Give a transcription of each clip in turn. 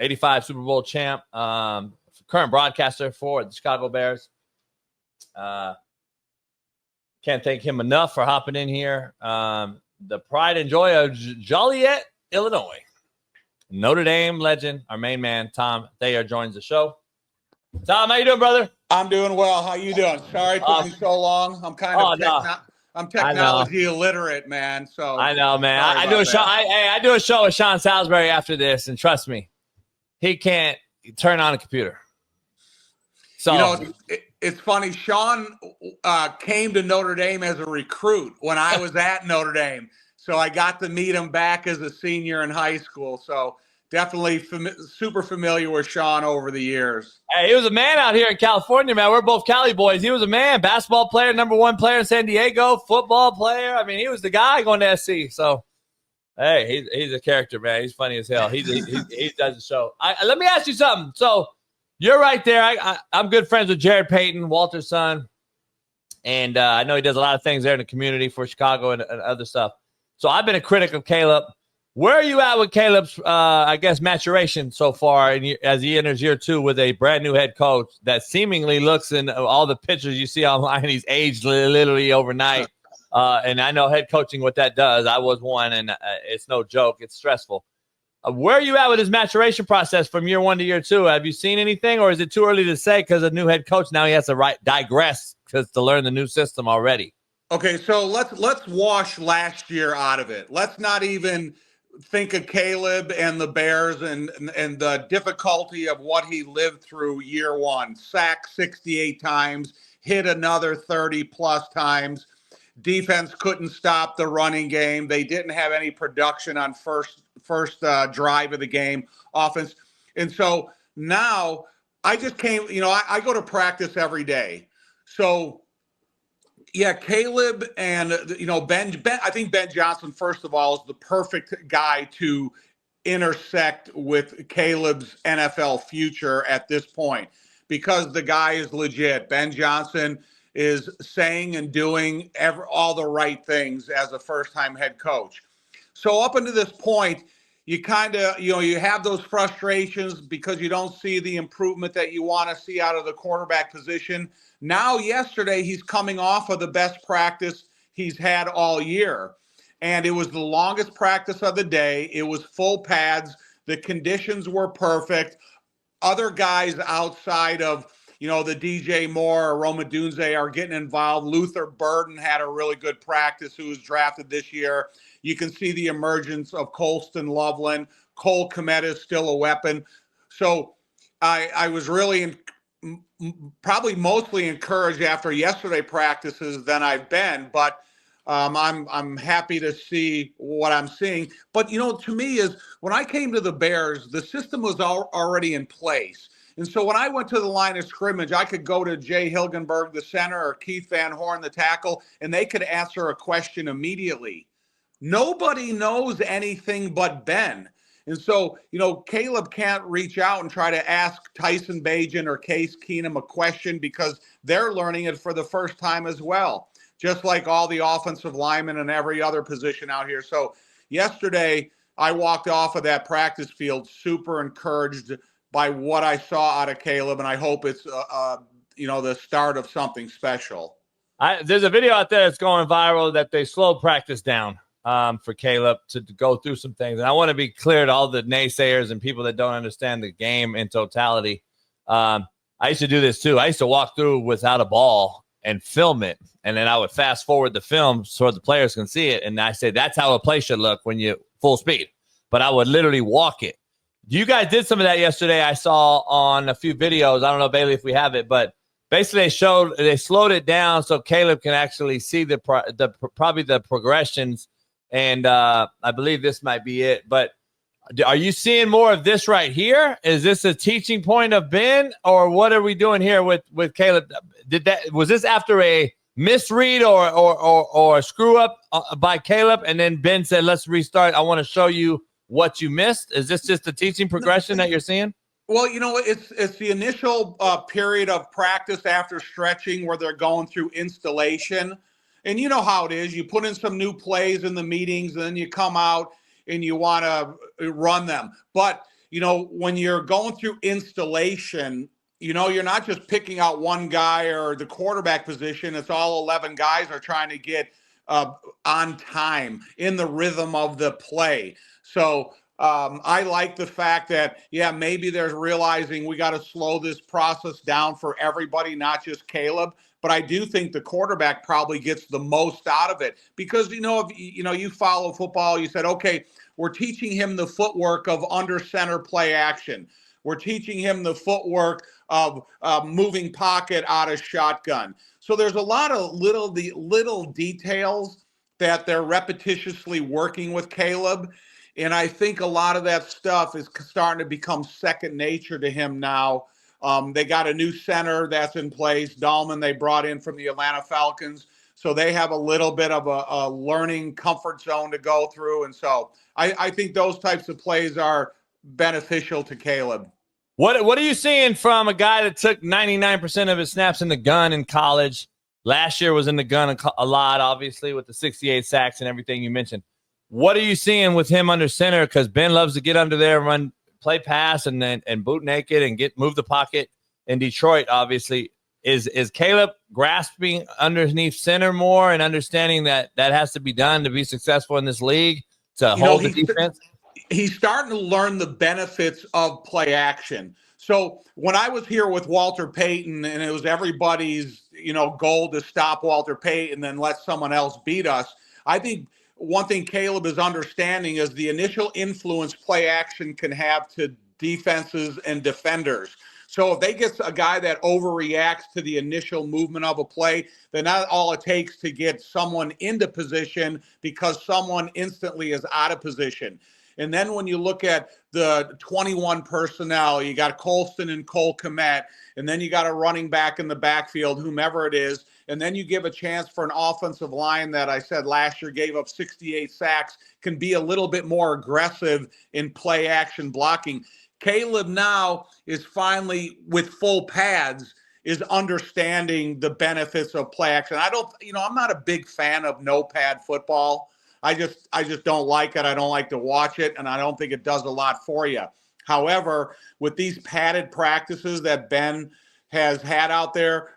85 Super Bowl champ, current broadcaster for the Chicago Bears. Can't thank him enough for hopping in here. The pride and joy of Joliet, Illinois. Notre Dame legend, our main man, Tom Thayer, joins the show. Tom, how you doing, brother? I'm doing well. How you doing? Sorry it took me so long. I'm kind of I'm technology illiterate, man. So I know, man. I do a show. I do a show with Shaun Salisbury after this, and trust me, he can't turn on a computer. So it's funny. Shaun came to Notre Dame as a recruit when I was at Notre Dame, so I got to meet him back as a senior in high school. So definitely super familiar with Shaun over the years. Hey, he was a man out here in California, man. We're both Cali boys. He was a man, basketball player, #1 player in San Diego, football player. I mean, he was the guy going to SC. So, hey, he's a character, man. He's funny as hell. He does the show. Let me ask you something. So, you're right there. I'm good friends with Jared Payton, Walter's son. And I know he does a lot of things there in the community for Chicago and other stuff. So, I've been a critic of Caleb. Where are you at with Caleb's, maturation so far as he enters year 2 with a brand new head coach that seemingly looks in all the pictures you see online, he's aged literally overnight. And I know head coaching, what that does. I was one, and it's no joke. It's stressful. Where are you at with his maturation process from year 1 to year 2? Have you seen anything, or is it too early to say because a new head coach now he has to digress to learn the new system already? Okay, so let's wash last year out of it. Let's not even think of Caleb and the Bears and the difficulty of what he lived through year 1. Sacked 68 times, hit another 30 plus times. Defense couldn't stop the running game. They didn't have any production on first drive of the game. Offense. And so now I just came, I go to practice every day. So yeah, Caleb and, Ben, I think Ben Johnson, first of all, is the perfect guy to intersect with Caleb's NFL future at this point because the guy is legit. Ben Johnson is saying and doing all the right things as a first-time head coach. So up until this point, you kind of, you have those frustrations because you don't see the improvement that you want to see out of the quarterback position. Now, yesterday, he's coming off of the best practice he's had all year. And it was the longest practice of the day. It was full pads. The conditions were perfect. Other guys outside of, the DJ Moore or Roma Dunze are getting involved. Luther Burden had a really good practice who was drafted this year. You can see the emergence of Colston Loveland. Cole Kmet is still a weapon. So I was really probably mostly encouraged after yesterday practices than I've been, but I'm happy to see what I'm seeing. But, to me is when I came to the Bears, the system was already in place. And so when I went to the line of scrimmage, I could go to Jay Hilgenberg, the center, or Keith Van Horn, the tackle, and they could answer a question immediately. Nobody knows anything but Ben. And so, Caleb can't reach out and try to ask Tyson Bagent or Case Keenum a question because they're learning it for the first time as well, just like all the offensive linemen and every other position out here. So yesterday, I walked off of that practice field super encouraged by what I saw out of Caleb, and I hope it's, the start of something special. There's a video out there that's going viral that they slowed practice down for Caleb to go through some things. And I want to be clear to all the naysayers and people that don't understand the game in totality. I used to do this too. I used to walk through without a ball and film it. And then I would fast forward the film so the players can see it. And I say, that's how a play should look when you full speed. But I would literally walk it. You guys did some of that yesterday. I saw on a few videos. I don't know, Bailey, if we have it, but basically they slowed it down so Caleb can actually see probably the progressions. And I believe this might be it. But are you seeing more of this right here? Is this a teaching point of Ben, or what are we doing here with Caleb? Was this after a misread or a screw up by Caleb, and then Ben said, "Let's restart. I want to show you what you missed"? Is this just a teaching progression that you're seeing? Well, it's the initial period of practice after stretching where they're going through installation. And you know how it is. You put in some new plays in the meetings, and then you come out and you want to run them. But when you're going through installation, you're not just picking out one guy or the quarterback position. It's all 11 guys are trying to get on time in the rhythm of the play. So I like the fact that, maybe they're realizing we got to slow this process down for everybody, not just Caleb. But I do think the quarterback probably gets the most out of it because, if you follow football, you said, okay, we're teaching him the footwork of under center play action. We're teaching him the footwork of moving pocket out of shotgun. So there's a lot of little details that they're repetitiously working with Caleb. And I think a lot of that stuff is starting to become second nature to him now. They got a new center that's in place. Dahlman they brought in from the Atlanta Falcons. So they have a little bit of a learning comfort zone to go through. And so I think those types of plays are beneficial to Caleb. What are you seeing from a guy that took 99% of his snaps in the gun in college? Last year was in the gun a lot, obviously, with the 68 sacks and everything you mentioned. What are you seeing with him under center? Because Ben loves to get under there, run, play pass, and boot naked and move the pocket. In Detroit, obviously, is Caleb grasping underneath center more and understanding that has to be done to be successful in this league to hold the defense? He's starting to learn the benefits of play action. So when I was here with Walter Payton and it was everybody's, goal to stop Walter Payton and then let someone else beat us, I think one thing Caleb is understanding is the initial influence play action can have to defenses and defenders. So if they get a guy that overreacts to the initial movement of a play, then that's all it takes to get someone into position because someone instantly is out of position. And then when you look at the 21 personnel, you got Colston and Cole Kmet, and then you got a running back in the backfield, whomever it is, and then you give a chance for an offensive line that I said last year gave up 68 sacks, can be a little bit more aggressive in play action blocking. Caleb now is finally, with full pads, is understanding the benefits of play action. I'm not a big fan of no pad football. I just don't like it. I don't like to watch it, and I don't think it does a lot for you. However, with these padded practices that Ben has had out there,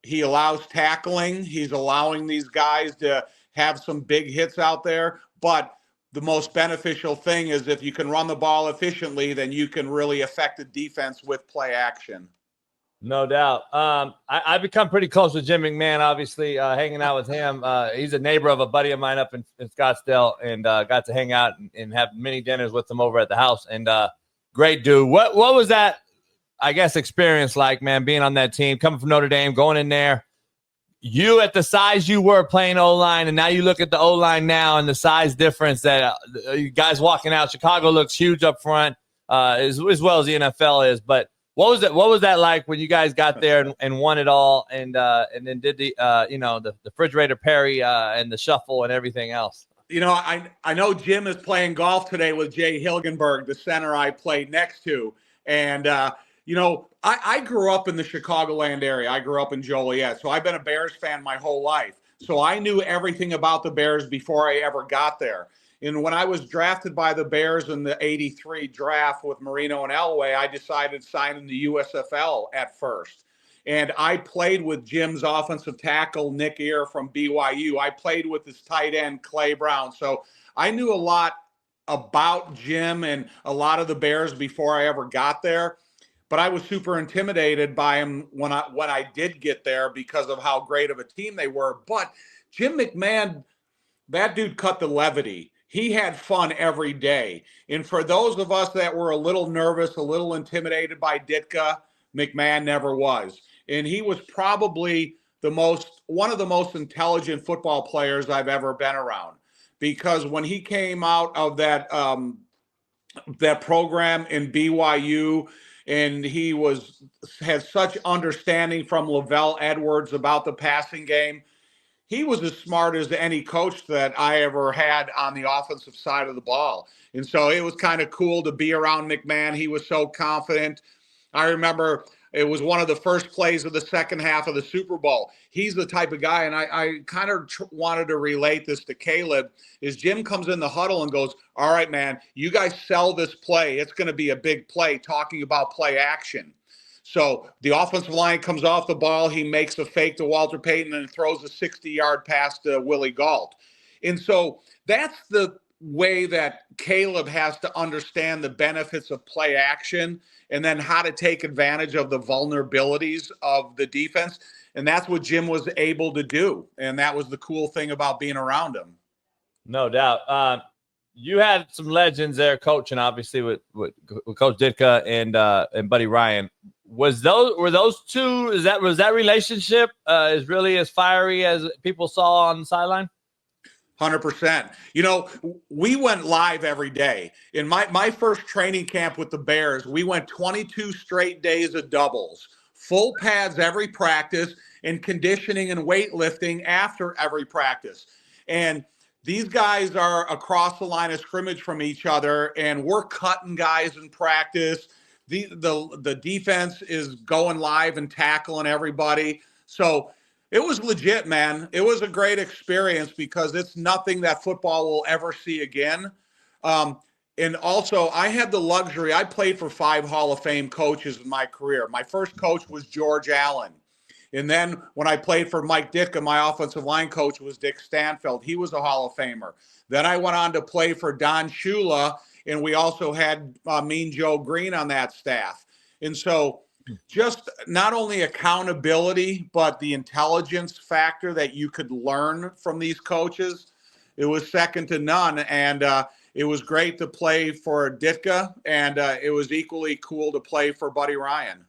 he allows tackling. He's allowing these guys to have some big hits out there. But the most beneficial thing is if you can run the ball efficiently, then you can really affect the defense with play action. No doubt. I've become pretty close with Jim McMahon, obviously, hanging out with him. He's a neighbor of a buddy of mine up in Scottsdale, and got to hang out and have many dinners with him over at the house. And great dude. What was that, I guess, experience like, man, being on that team, coming from Notre Dame, going in there? You at the size you were playing O-line, and now you look at the O-line now and the size difference that you guys walking out. Chicago looks huge up front, as well as the NFL is, but what was that like when you guys got there and won it all and then did the refrigerator Perry and the shuffle and everything else? I know Jim is playing golf today with Jay Hilgenberg, the center I played next to. And, I grew up in the Chicagoland area. I grew up in Joliet. So I've been a Bears fan my whole life. So I knew everything about the Bears before I ever got there. And when I was drafted by the Bears in the 83 draft with Marino and Elway, I decided to sign in the USFL at first. And I played with Jim's offensive tackle, Nick Ear from BYU. I played with his tight end, Clay Brown. So I knew a lot about Jim and a lot of the Bears before I ever got there. But I was super intimidated by him when I did get there because of how great of a team they were. But Jim McMahon, that dude cut the levity. He had fun every day. And for those of us that were a little nervous, a little intimidated by Ditka, McMahon never was. And he was probably one of the most intelligent football players I've ever been around. Because when he came out of that program in BYU, and he had such understanding from Lavelle Edwards about the passing game, he was as smart as any coach that I ever had on the offensive side of the ball. And so it was kind of cool to be around McMahon. He was so confident. I remember it was one of the first plays of the second half of the Super Bowl. He's the type of guy, and I kind of wanted to relate this to Caleb, is Jim comes in the huddle and goes, all right, man, you guys sell this play. It's going to be a big play, talking about play action. So the offensive line comes off the ball. He makes a fake to Walter Payton and throws a 60-yard pass to Willie Gault. And so that's the way that Caleb has to understand the benefits of play action and then how to take advantage of the vulnerabilities of the defense. And that's what Jim was able to do. And that was the cool thing about being around him. No doubt. You had some legends there coaching, obviously, with Coach Ditka and Buddy Ryan. Were those two? Was that relationship is really as fiery as people saw on the sideline? 100%. We went live every day. In my first training camp with the Bears, we went 22 straight days of doubles, full pads every practice, and conditioning and weightlifting after every practice. And these guys are across the line of scrimmage from each other, and we're cutting guys in practice. The defense is going live and tackling everybody. So it was legit, man. It was a great experience because it's nothing that football will ever see again. And also, I had the luxury. I played for 5 Hall of Fame coaches in my career. My first coach was George Allen. And then when I played for Mike Ditka, my offensive line coach was Dick Stanfield. He was a Hall of Famer. Then I went on to play for Don Shula, and we also had Mean Joe Green on that staff. And so just not only accountability, but the intelligence factor that you could learn from these coaches, it was second to none. And it was great to play for Ditka, and it was equally cool to play for Buddy Ryan.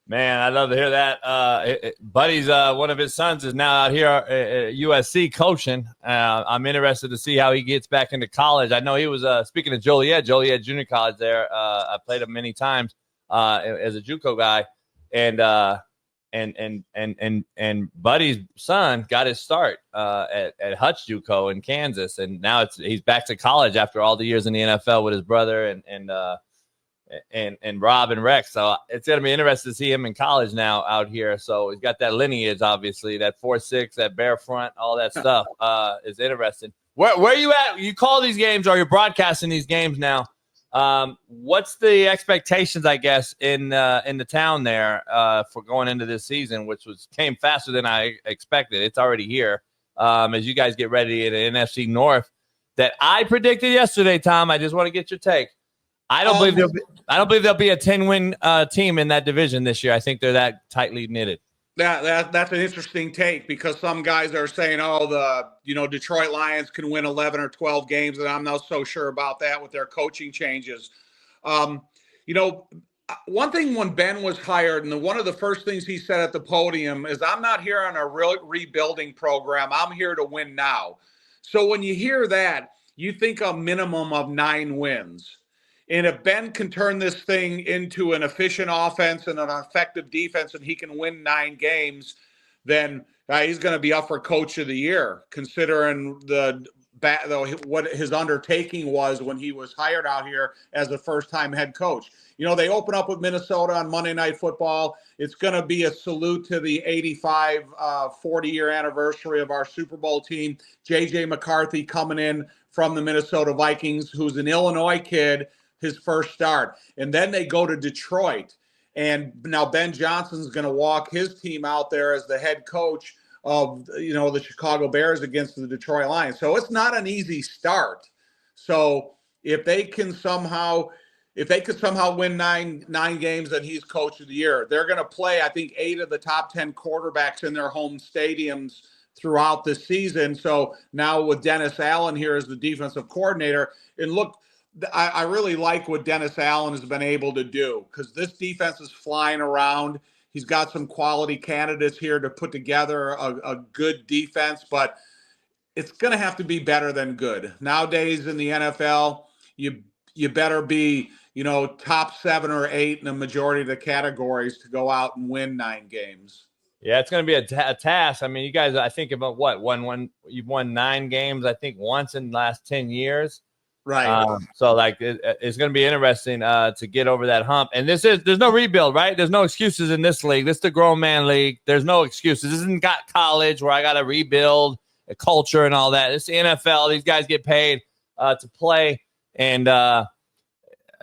Man, I'd love to hear that. Buddy's one of his sons is now out here at USC coaching. I'm interested to see how he gets back into college. I know he was speaking of Joliet Junior College there. I played him many times as a JUCO guy, and Buddy's son got his start at Hutch JUCO in Kansas, and now he's back to college after all the years in the NFL with his brother and Rob and Rex. So it's going to be interesting to see him in college now out here. So he's got that lineage, obviously, that 4.6, that bare front, all that stuff is interesting. Where are you at? You call these games, or you're broadcasting these games now. What's the expectations, I guess, in the town there for going into this season, which came faster than I expected. It's already here as you guys get ready in the NFC North that I predicted yesterday, Tom. I just want to get your take. I don't believe there'll be a 10-win team in that division this year. I think they're that tightly knitted. That's an interesting take because some guys are saying, Detroit Lions can win 11 or 12 games, and I'm not so sure about that with their coaching changes. One thing when Ben was hired, and one of the first things he said at the podium is, I'm not here on a rebuilding program. I'm here to win now. So when you hear that, you think a minimum of 9 wins. And if Ben can turn this thing into an efficient offense and an effective defense and he can win 9 games, then he's going to be up for Coach of the Year, considering what his undertaking was when he was hired out here as a first-time head coach. They open up with Minnesota on Monday Night Football. It's going to be a salute to the 85 40-year anniversary of our Super Bowl team. J.J. McCarthy coming in from the Minnesota Vikings, who's an Illinois kid, his first start. And then they go to Detroit. And now Ben Johnson's going to walk his team out there as the head coach of, the Chicago Bears against the Detroit Lions. So it's not an easy start. So if they could somehow win nine games, then he's Coach of the Year. They're going to play, I think, 8 of the top 10 quarterbacks in their home stadiums throughout the season. So now with Dennis Allen here as the defensive coordinator, and look, I really like what Dennis Allen has been able to do because this defense is flying around. He's got some quality candidates here to put together a good defense, but it's going to have to be better than good. Nowadays in the NFL, you better be, top 7 or 8 in the majority of the categories to go out and win 9 games. Yeah, it's going to be a task. I mean, you guys, I think about you've won 9 games, I think once in the last 10 years. Right. So like it's going to be interesting to get over that hump. And there's no rebuild, right? There's no excuses in this league. This is the grown man league. There's no excuses. This isn't got college where I got to rebuild a culture and all that. It's the NFL. These guys get paid to play. And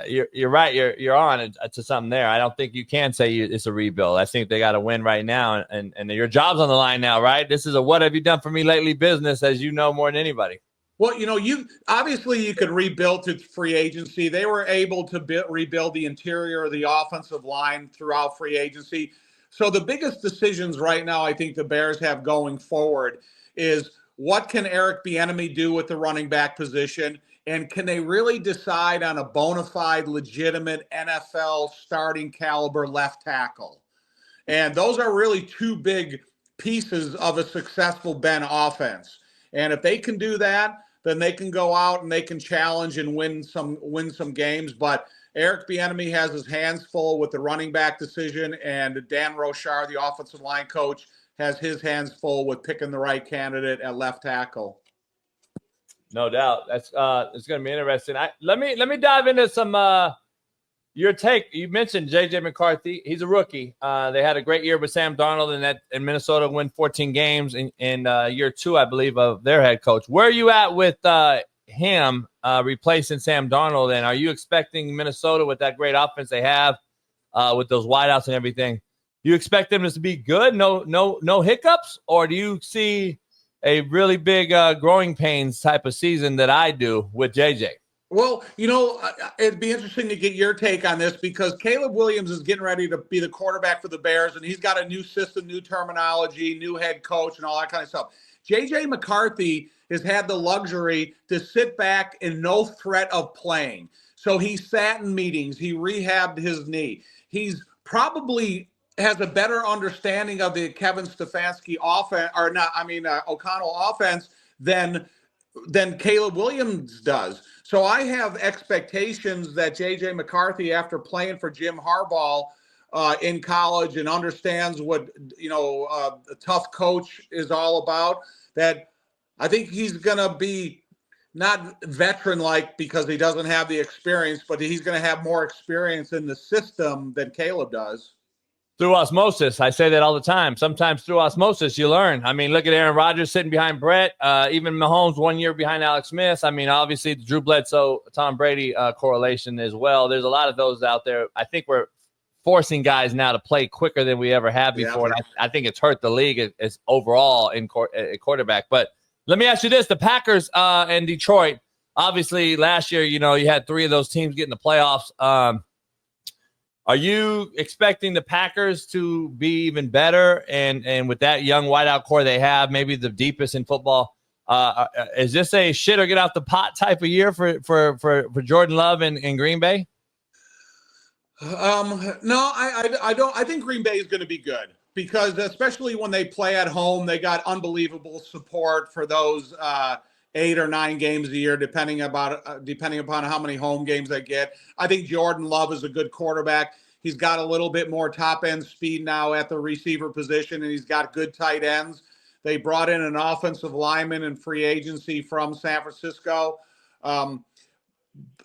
you're right. You're on to something there. I don't think you can say it's a rebuild. I think they got to win right now. And your job's on the line now, right? This is a what have you done for me lately business, as you know more than anybody. Well, you obviously you could rebuild through free agency. They were able to rebuild the interior of the offensive line throughout free agency. So the biggest decisions right now I think the Bears have going forward is what can Eric Bieniemy do with the running back position, and can they really decide on a bona fide, legitimate NFL starting caliber left tackle? And those are really two big pieces of a successful Ben offense. And if they can do that, then they can go out and they can challenge and win some games. But Eric Bieniemy has his hands full with the running back decision, and Dan Rochar, the offensive line coach, has his hands full with picking the right candidate at left tackle. No doubt. That's it's going to be interesting. Let me dive into some your take. You mentioned JJ McCarthy. He's a rookie. They had a great year with Sam Darnold, and Minnesota win 14 games in year 2, I believe, of their head coach. Where are you at with him replacing Sam Darnold? And are you expecting Minnesota, with that great offense they have, with those wideouts and everything, you expect them to be good? No hiccups? Or do you see a really big growing pains type of season that I do with JJ? Well, it'd be interesting to get your take on this, because Caleb Williams is getting ready to be the quarterback for the Bears, and he's got a new system, new terminology, new head coach, and all that kind of stuff. J.J. McCarthy has had the luxury to sit back in no threat of playing. So he sat in meetings. He rehabbed his knee. He's probably has a better understanding of the Kevin Stefanski offense, O'Connell offense than Caleb Williams does. So I have expectations that J.J. McCarthy, after playing for Jim Harbaugh in college and understands what a tough coach is all about, that I think he's going to be not veteran-like because he doesn't have the experience, but he's going to have more experience in the system than Caleb does. Through osmosis. I say that all the time. Sometimes through osmosis, you learn. I mean, look at Aaron Rodgers sitting behind Brett. Even Mahomes 1 year behind Alex Smith. I mean, obviously, the Drew Bledsoe, Tom Brady correlation as well. There's a lot of those out there. I think we're forcing guys now to play quicker than we ever have before. Yeah. And I think it's hurt the league as overall in quarterback. But let me ask you this. The Packers and Detroit, obviously, last year, you had 3 of those teams get in the playoffs. Are you expecting the Packers to be even better? And with that young wideout core they have, maybe the deepest in football, is this a shit or get out the pot type of year for Jordan Love in Green Bay? No, I don't. I think Green Bay is going to be good, because especially when they play at home, they got unbelievable support for those 8 or 9 games a year, depending upon how many home games they get. I think Jordan Love is a good quarterback. He's got a little bit more top-end speed now at the receiver position, and he's got good tight ends. They brought in an offensive lineman in free agency from San Francisco. And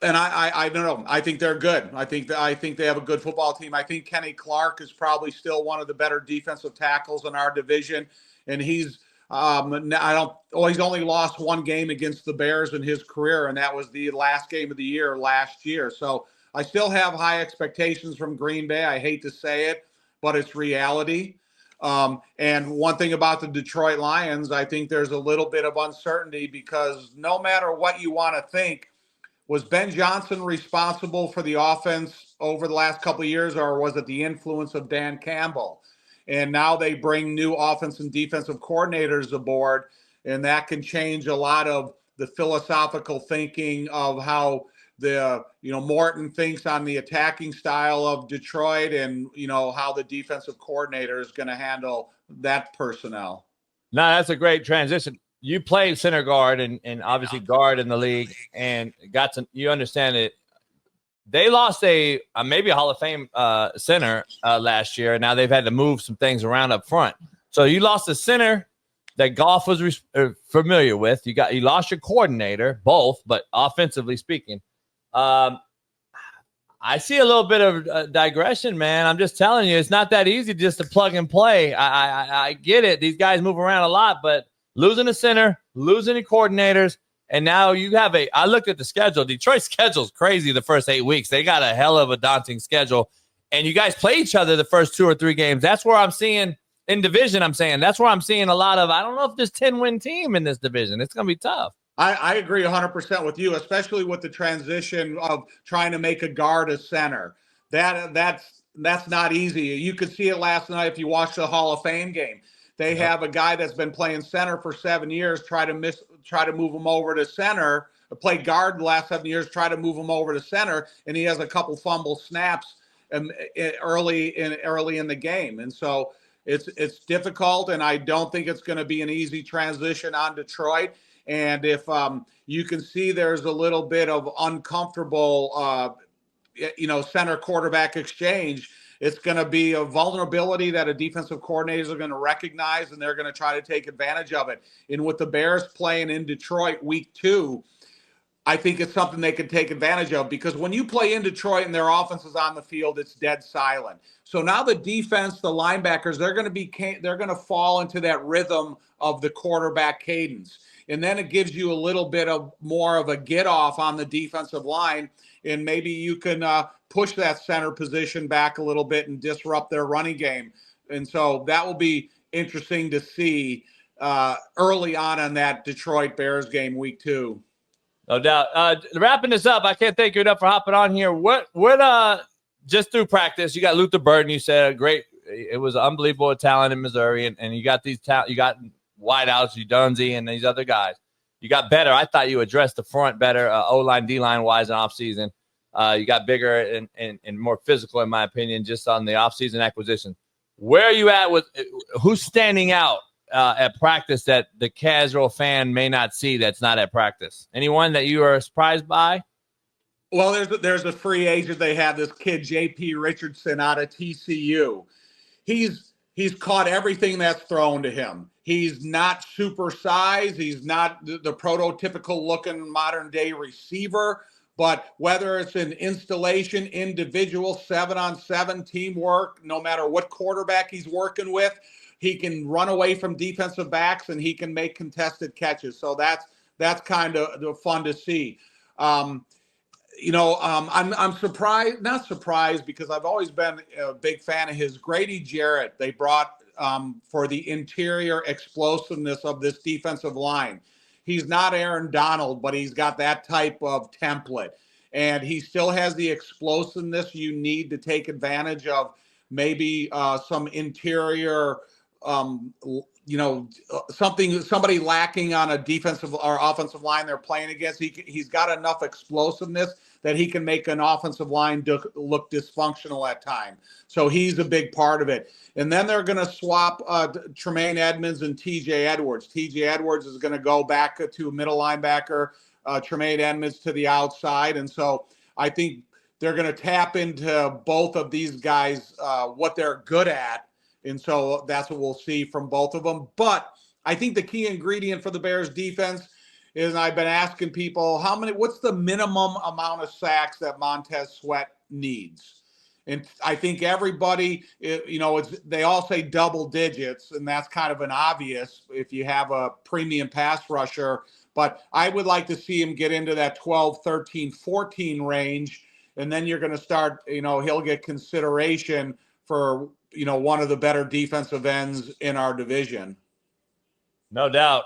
I don't know. I think they're good. I think they have a good football team. I think Kenny Clark is probably still one of the better defensive tackles in our division, and he's only lost 1 game against the Bears in his career, and that was the last game of the year last year. So I still have high expectations from Green Bay. I hate to say it, but it's reality. And one thing about the Detroit Lions, I think there's a little bit of uncertainty, because no matter what you want to think, was Ben Johnson responsible for the offense over the last couple of years, or was it the influence of Dan Campbell? And now they bring new offense and defensive coordinators aboard, and that can change a lot of the philosophical thinking of how Morton thinks on the attacking style of Detroit, and how the defensive coordinator is going to handle that personnel. No, that's a great transition. You played center guard and obviously guard in the league, and you understand it. They lost maybe a Hall of Fame center last year. Now they've had to move some things around up front. So you lost a center that Goff was familiar with. You lost your coordinator, both, but offensively speaking. I see a little bit of digression, man. I'm just telling you, it's not that easy just to plug and play. I get it. These guys move around a lot, but losing a center, losing the coordinators, and now you have I looked at the schedule. Detroit's schedule is crazy the first 8 weeks. They got a hell of a daunting schedule, and you guys play each other the first 2 or 3 games. That's where I'm seeing in division, that's where I'm seeing a lot of, I don't know if there's 10-win team in this division. It's going to be tough. I agree 100% with you, especially with the transition of trying to make a guard a center. That's not easy. You could see it last night if you watched the Hall of Fame game. They have a guy that's been playing center for 7 years, try to move him over to center, played guard the last 7 years, try to move him over to center, and he has a couple fumble snaps early in the game. And so it's difficult, and I don't think it's going to be an easy transition on Detroit. And if you can see there's a little bit of uncomfortable, center quarterback exchange, it's going to be a vulnerability that a defensive coordinators are going to recognize, and they're going to try to take advantage of it. And with the Bears playing in Detroit week 2, I think it's something they can take advantage of, because when you play in Detroit and their offense is on the field, it's dead silent. So now the defense, the linebackers, they're going to fall into that rhythm of the quarterback cadence. And then it gives you a little bit of more of a get off on the defensive line. And maybe you can push that center position back a little bit and disrupt their running game. And so that will be interesting to see early on that Detroit Bears game week 2. No doubt. Wrapping this up, I can't thank you enough for hopping on here. What just through practice, you got Luther Burden, you said great. It was unbelievable talent in Missouri, and you got you got wideouts, you Dunzy, and these other guys. You got better. I thought you addressed the front better, O-line, D-line wise in offseason. You got bigger and more physical, in my opinion, just on the offseason acquisition. Where are you at with who's standing out at practice that the casual fan may not see that's not at practice? Anyone that you are surprised by? Well, there's a free agent. They have this kid, J.P. Richardson, out of TCU. He's caught everything that's thrown to him. He's not super size. He's not the prototypical looking modern day receiver. But whether it's an installation, individual, 7-on-7 teamwork, no matter what quarterback he's working with, he can run away from defensive backs and he can make contested catches. So that's kind of fun to see. I'm not surprised because I've always been a big fan of his. Grady Jarrett, they brought for the interior explosiveness of this defensive line. He's not Aaron Donald, but he's got that type of template. And he still has the explosiveness you need to take advantage of maybe some interior, somebody lacking on a defensive or offensive line they're playing against. He's got enough explosiveness that he can make an offensive line look dysfunctional at times. So he's a big part of it. And then they're going to swap Tremaine Edmonds and TJ Edwards. TJ Edwards is going to go back to a middle linebacker, Tremaine Edmonds to the outside. And so I think they're going to tap into both of these guys, what they're good at. And so that's what we'll see from both of them. But I think the key ingredient for the Bears defense is, and I've been asking people, what's the minimum amount of sacks that Montez Sweat needs? And I think everybody, they all say double digits, and that's kind of an obvious if you have a premium pass rusher. But I would like to see him get into that 12, 13, 14 range, and then you're going to start, he'll get consideration for, one of the better defensive ends in our division. No doubt.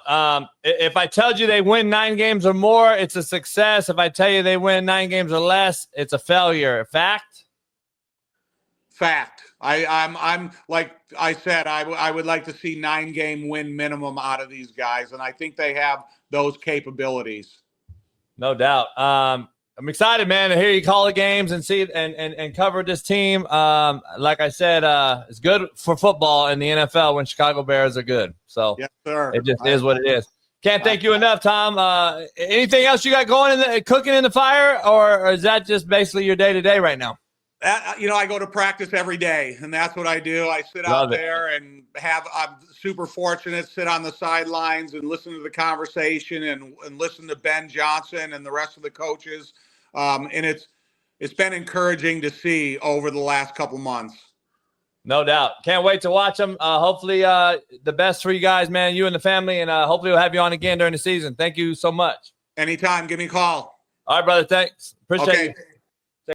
If I told you they win 9 games or more, it's a success. If I tell you they win 9 games or less, it's a failure. Fact? Fact. I'm like I said, I would like to see 9-game win minimum out of these guys, and I think they have those capabilities. No doubt. I'm excited, man, to hear you call the games and see and cover this team. Like I said, it's good for football in the NFL when Chicago Bears are good. So yes, sir. It just is what it is. Can't thank you enough, Tom. Anything else you got going cooking in the fire, or is that just basically your day-to-day right now? I go to practice every day, and that's what I do. I sit out there and I'm super fortunate, sit on the sidelines and listen to the conversation and listen to Ben Johnson and the rest of the coaches. And it's been encouraging to see over the last couple months. No doubt. Can't wait to watch them. Hopefully the best for you guys, man, you and the family, and hopefully we'll have you on again during the season. Thank you so much. Anytime. Give me a call. All right, brother. Thanks. Appreciate you.